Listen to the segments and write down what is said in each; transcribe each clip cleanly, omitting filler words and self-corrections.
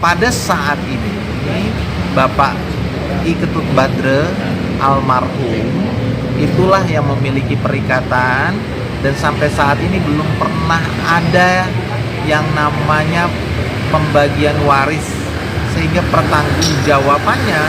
pada saat ini Bapak I Ketut Badre almarhum itulah yang memiliki perikatan, dan sampai saat ini belum pernah ada yang namanya pembagian waris, sehingga pertanggungjawabannya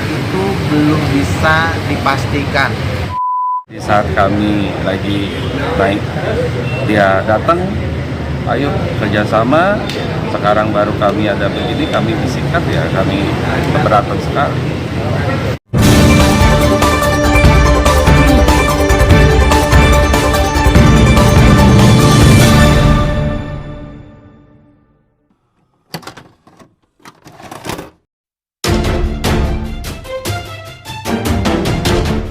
itu belum bisa dipastikan. Di saat kami lagi naik, dia datang, ayo kerjasama. Sekarang baru kami ada begini, kami bisikan ya, kami keberatan sekali.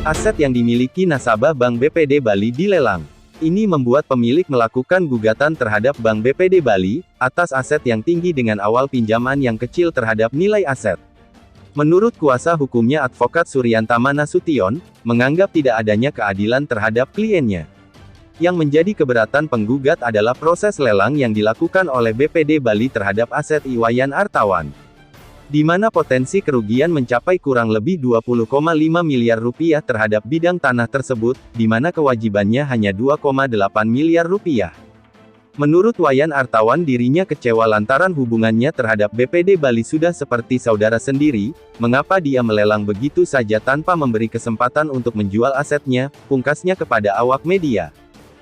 Aset yang dimiliki nasabah Bank BPD Bali dilelang. Ini membuat pemilik melakukan gugatan terhadap Bank BPD Bali, atas aset yang tinggi dengan awal pinjaman yang kecil terhadap nilai aset. Menurut kuasa hukumnya Advokat Suryantama Nasution, menganggap tidak adanya keadilan terhadap kliennya. Yang menjadi keberatan penggugat adalah proses lelang yang dilakukan oleh BPD Bali terhadap aset Iwayan Artawan, di mana potensi kerugian mencapai kurang lebih 20,5 miliar rupiah terhadap bidang tanah tersebut, di mana kewajibannya hanya 2,8 miliar rupiah. Menurut Wayan Artawan, dirinya kecewa lantaran hubungannya terhadap BPD Bali sudah seperti saudara sendiri. Mengapa dia melelang begitu saja tanpa memberi kesempatan untuk menjual asetnya, pungkasnya kepada awak media.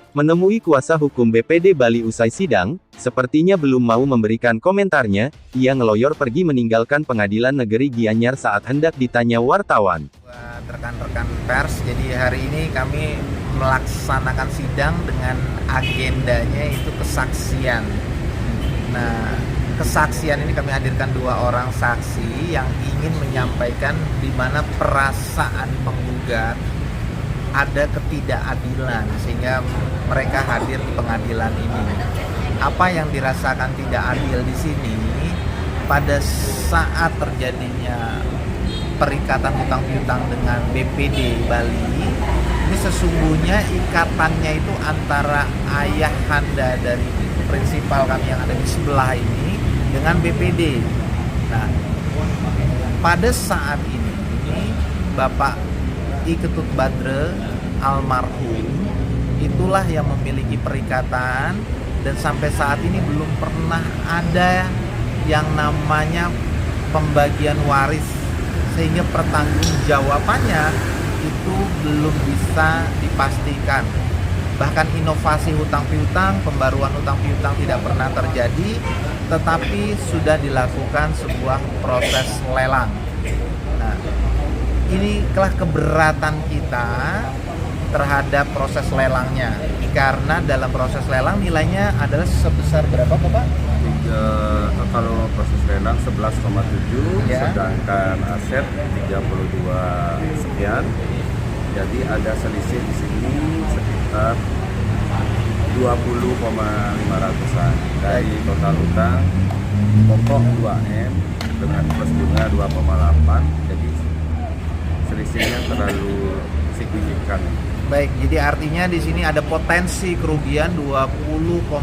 Menemui kuasa hukum BPD Bali usai sidang, sepertinya belum mau memberikan komentarnya. Ia ngeloyor pergi meninggalkan Pengadilan Negeri Gianyar saat hendak ditanya wartawan. Buat rekan-rekan pers, jadi hari ini kami melaksanakan sidang dengan agendanya itu kesaksian. Nah, kesaksian ini kami hadirkan 2 orang saksi yang ingin menyampaikan di mana perasaan penggugat ada ketidakadilan, sehingga mereka hadir di pengadilan ini. Apa yang dirasakan tidak adil di sini, pada saat terjadinya perikatan hutang piutang dengan BPD Bali, ini sesungguhnya ikatannya itu antara ayahanda dari prinsipal kami yang ada di sebelah ini dengan BPD. Nah, pada saat ini Bapak I Ketut Badre almarhum itulah yang memiliki perikatan, dan sampai saat ini belum pernah ada yang namanya pembagian waris, sehingga pertanggungjawabannya itu belum bisa dipastikan. Bahkan inovasi hutang piutang, pembaruan hutang piutang tidak pernah terjadi, tetapi sudah dilakukan sebuah proses lelang. Nah, inilah keberatan kita terhadap proses lelangnya, karena dalam proses lelang nilainya adalah sebesar berapa, Bapak? Kalau proses lelang 11,7, ya. Sedangkan aset 32 sekian. Jadi ada selisih di sini sekitar 20,500-an dari total utang pokok 2M dengan plus bunga 2,8. Jadi selisihnya terlalu signifikan. Baik, jadi artinya di sini ada potensi kerugian 20,5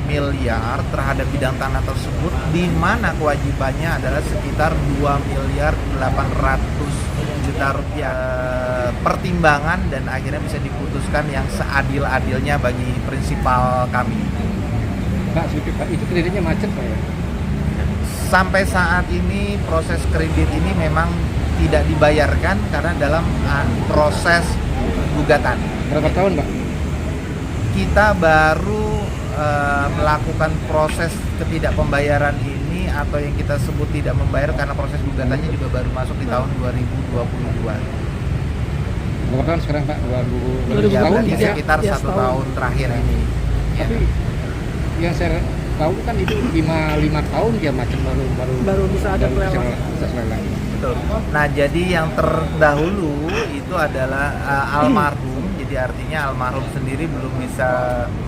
miliar terhadap bidang tanah tersebut, di mana kewajibannya adalah sekitar 2 miliar 800 juta rupiah. Pertimbangan dan akhirnya bisa diputuskan yang seadil-adilnya bagi prinsipal kami. Pak, itu kreditnya macet Pak ya? Sampai saat ini proses kredit ini memang tidak dibayarkan karena dalam proses gugatan. Berapa tahun Pak? Kita baru melakukan proses ketidakpembayaran ini, atau yang kita sebut tidak membayar karena proses gugatannya juga baru masuk di tahun 2022. Berapa tahun sekarang Pak? 2000 Ya, tahun berarti ya? sekitar 1 tahun terakhir ini. Ya. Tapi yang saya tahu kan itu 5 tahun dia macet baru bisa ada lelang. Betul. Nah, jadi yang terdahulu itu adalah almarhum. Jadi artinya almarhum sendiri belum bisa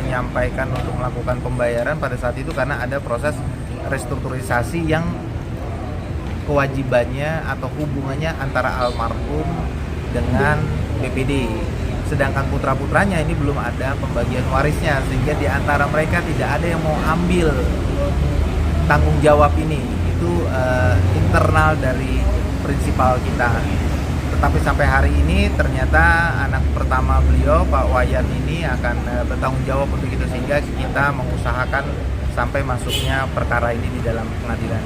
menyampaikan untuk melakukan pembayaran pada saat itu karena ada proses restrukturisasi yang kewajibannya atau hubungannya antara almarhum dengan BPD. Sedangkan putra-putranya ini belum ada pembagian warisnya, sehingga di antara mereka tidak ada yang mau ambil tanggung jawab ini. itu internal dari prinsipal kita. Tetapi sampai hari ini ternyata anak pertama beliau, Pak Wayan ini akan bertanggung jawab untuk itu, sehingga kita mengusahakan sampai masuknya perkara ini di dalam pengadilan.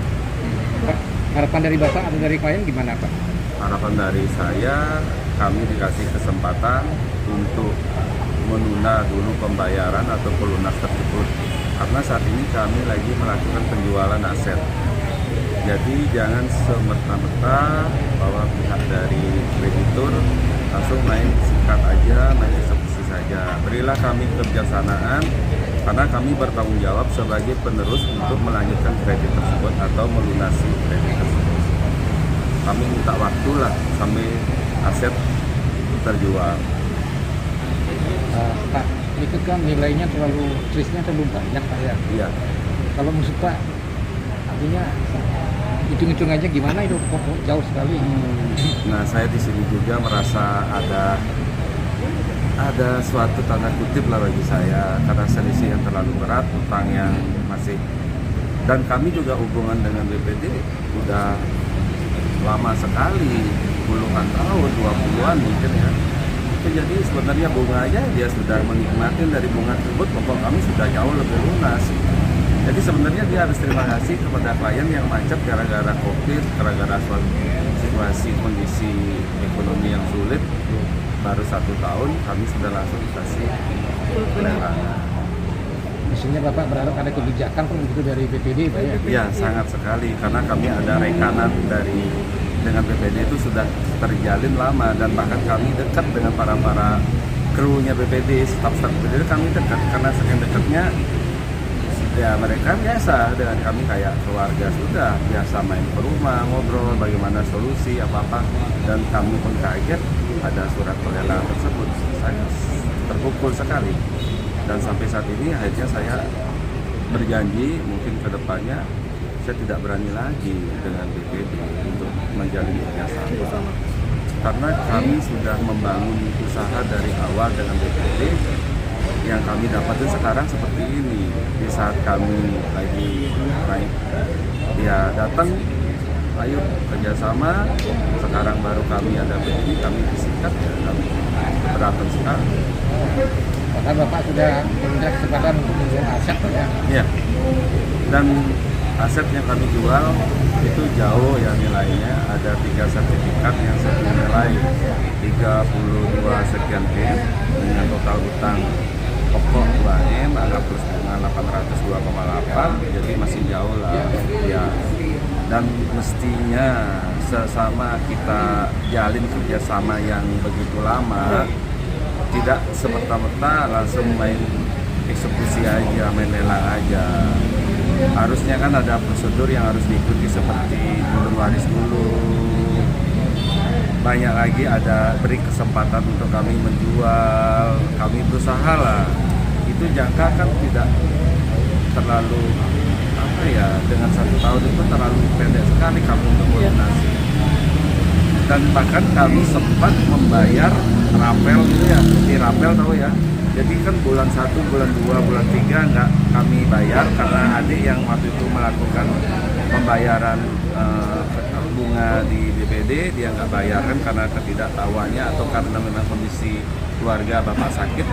Pak, harapan dari Bapak atau dari klien gimana Pak? Harapan dari saya, kami dikasih kesempatan untuk menunda dulu pembayaran atau pelunas tersebut, karena saat ini kami lagi melakukan penjualan aset. Jadi jangan semerta-merta bahwa pihak dari kreditur langsung main sikat aja, main eksekusi saja. Berilah kami kebijaksanaan, karena kami bertanggung jawab sebagai penerus untuk melanjutkan kredit tersebut atau melunasi kredit tersebut. Kami minta waktu lah sampai aset terjual. Pak, itu kan nilainya terlalu banyak Pak ya. Iya. Kalau maksud Pak, artinya hitung-hitung aja gimana itu kok jauh sekali. Nah, saya di sini juga merasa ada suatu tanda kutip lah bagi saya, karena selisih yang terlalu berat, utang yang masih, dan kami juga hubungan dengan BPD udah lama sekali, puluhan tahun, 20-an mungkin ya. Itu jadi sebenarnya bunga aja dia sudah menikmati dari bunga tersebut, pokok kami sudah jauh lebih lunas. Jadi sebenarnya dia harus terima kasih kepada klien yang macet gara-gara COVID, gara-gara situasi kondisi ekonomi yang sulit. Baru 1 tahun kami sudah langsung dikasih pelelangan. Maksudnya Bapak berharap ada kebijakan kan begitu dari BPD Pak ya? Ya, sangat sekali, karena kami ada rekanan dengan BPD itu sudah terjalin lama, dan bahkan kami dekat dengan para krunya BPD, staf-staf BPD kami dekat, karena saking dekatnya ya mereka biasa dengan kami kayak keluarga, sudah biasa main ke rumah, ngobrol bagaimana solusi apa-apa, dan kami pun kaget ada surat pelelangan tersebut. Saya terpukul sekali, dan sampai saat ini akhirnya saya berjanji mungkin ke depannya saya tidak berani lagi dengan BPD untuk menjalin kerjasama, karena kami sudah membangun usaha dari awal dengan BPD. Yang kami dapatkan sekarang seperti ini, di saat kami lagi naik dia datang, ayo kerjasama. Sekarang baru kami ada begini, kami disikat ya, kami keberatan sekali. Karena Bapak sudah punya kesempatan untuk menjual aset ya? Iya, dan aset yang kami jual itu jauh ya nilainya, ada 3 sertifikat yang senilai 32 sekian M dengan total utang pokok 2M, anggap plus bunga 802,8, jadi masih jauh lah ya. Dan mestinya sesama kita jalin kerjasama yang begitu lama, tidak semerta-merta langsung main eksekusi aja, main lelang aja. Harusnya kan ada prosedur yang harus diikuti, seperti turun waris dulu. Banyak lagi ada beri kesempatan untuk kami menjual, kami berusaha lah. Itu jangka kan tidak terlalu dengan 1 tahun itu terlalu pendek sekali kami untuk melunasi. Dan bahkan kami sempat membayar rapel gitu ya, di rapel tahu ya. Jadi kan bulan 1, bulan 2, bulan 3 nggak kami bayar, karena adik yang waktu itu melakukan pembayaran bunga di BPD, dia nggak bayarkan karena ketidaktahuannya atau karena memang kondisi keluarga bapak sakit.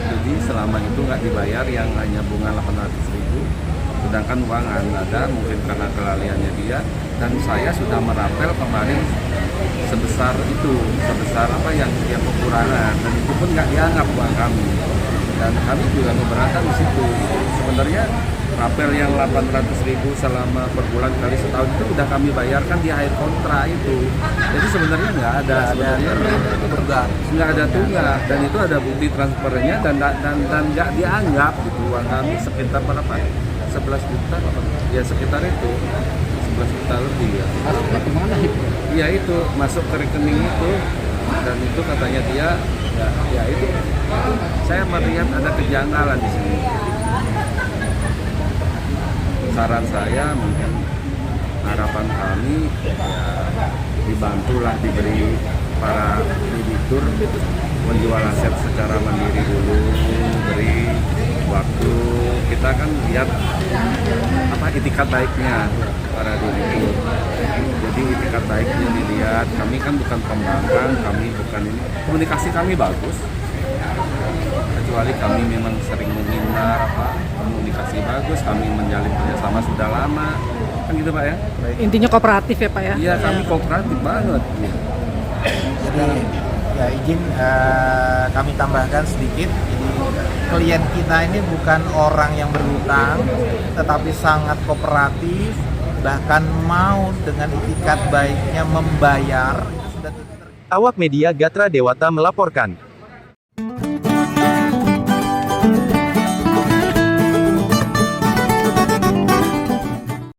Jadi selama itu nggak dibayar, yang hanya bunga 800.000, sedangkan uang ada, mungkin karena kelalaiannya dia. Dan saya sudah merapel kemarin sebesar apa yang kekurangan, dan itu pun nggak dianggap uang kami, dan kami juga keberatan di situ. Sebenarnya rapel yang 800.000 selama per bulan kali setahun itu udah kami bayarkan di akhir kontrak itu. Jadi sebenarnya nggak ada tunggak, dan itu ada bukti transfernya, dan nggak dianggap gitu uang kami sekitar berapa? 11 juta, ya sekitar itu 11 juta lebih ya. Masuknya kemana itu? Iya, itu masuk ke rekening itu, dan itu katanya dia ya itu saya melihat ada kejanggalan di sini. Saran saya, mungkin harapan kami ya dibantulah, diberi para kreditur menjual aset secara mandiri dulu, beri waktu kita kan lihat itikat baiknya para direktur. Jadi itikat baiknya dilihat, kami kan bukan pembangkang, kami bukan ini, komunikasi kami bagus. Kecuali kami memang sering menghindar, komunikasi bagus, kami menjalin kerjasama sudah lama, kan gitu Pak ya? Intinya kooperatif ya Pak ya? Iya, kami kooperatif banget. Jadi ya izin kami tambahkan sedikit. Jadi klien kita ini bukan orang yang berhutang, tetapi sangat kooperatif, bahkan mau dengan itikat baiknya membayar. Awak media Gatra Dewata melaporkan.